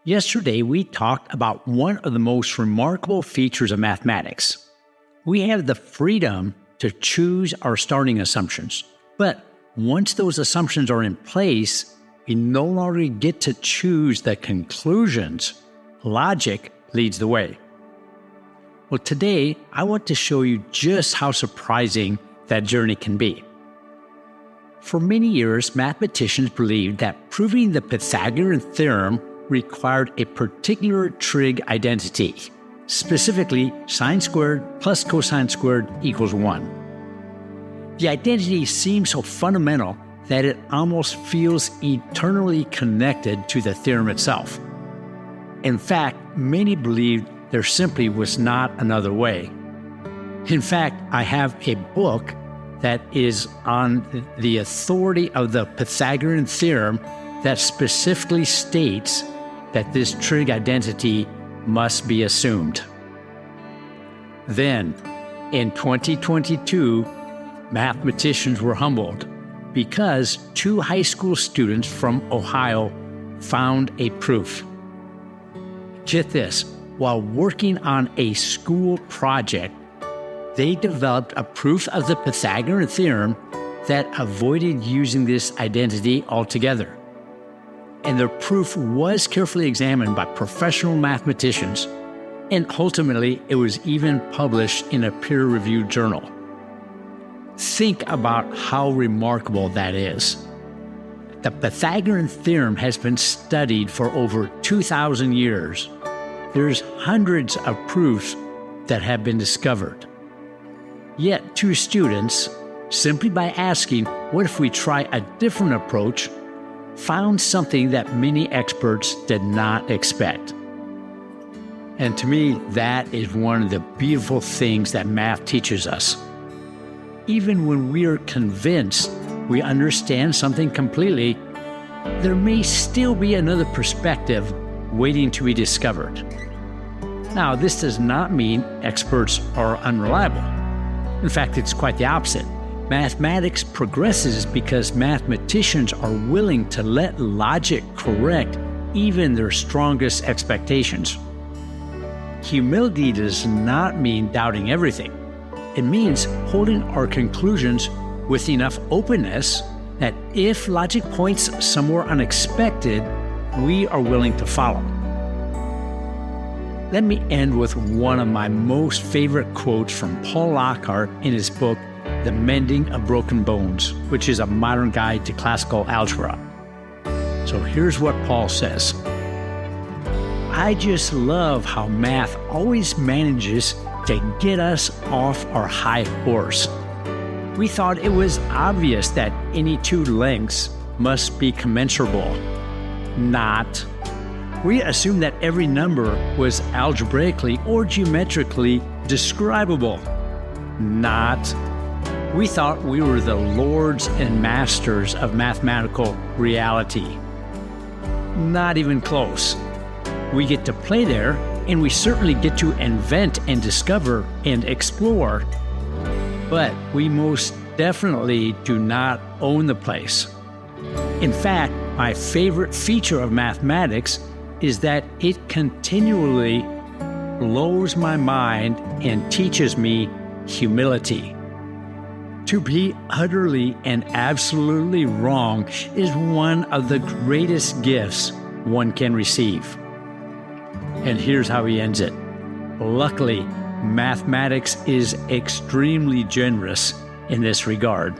Yesterday, we talked about one of the most remarkable features of mathematics. We have the freedom to choose our starting assumptions. But once those assumptions are in place, we no longer get to choose the conclusions. Logic leads the way. Well, today, I want to show you just how surprising that journey can be. For many years, mathematicians believed that proving the Pythagorean Theorem required a particular trig identity, specifically sine squared plus cosine squared equals 1. The identity seems so fundamental that it almost feels eternally connected to the theorem itself. In fact, many believed there simply was not another way. In fact, I have a book that is on the authority of the Pythagorean Theorem that specifically states that this trig identity must be assumed. Then, in 2022, mathematicians were humbled because two high school students from Ohio found a proof. Get this, while working on a school project, they developed a proof of the Pythagorean Theorem that avoided using this identity altogether. And their proof was carefully examined by professional mathematicians, and ultimately it was even published in a peer-reviewed journal. Think about how remarkable that is. The Pythagorean Theorem has been studied for over 2,000 years. There's hundreds of proofs that have been discovered. Yet two students, simply by asking, what if we try a different approach, found something that many experts did not expect. And to me, that is one of the beautiful things that math teaches us. Even when we are convinced we understand something completely, there may still be another perspective waiting to be discovered. Now, this does not mean experts are unreliable. In fact, it's quite the opposite. Mathematics progresses because mathematicians are willing to let logic correct even their strongest expectations. Humility does not mean doubting everything. It means holding our conclusions with enough openness that if logic points somewhere unexpected, we are willing to follow. Let me end with one of my most favorite quotes from Paul Lockhart in his book, The Mending of Broken Bones, which is a modern guide to classical algebra. So here's what Paul says. I just love how math always manages to get us off our high horse. We thought it was obvious that any two lengths must be commensurable. Not. We assumed that every number was algebraically or geometrically describable. Not. We thought we were the lords and masters of mathematical reality. Not even close. We get to play there, and we certainly get to invent and discover and explore, but we most definitely do not own the place. In fact, my favorite feature of mathematics is that it continually blows my mind and teaches me humility. To be utterly and absolutely wrong is one of the greatest gifts one can receive. And here's how he ends it. Luckily, mathematics is extremely generous in this regard.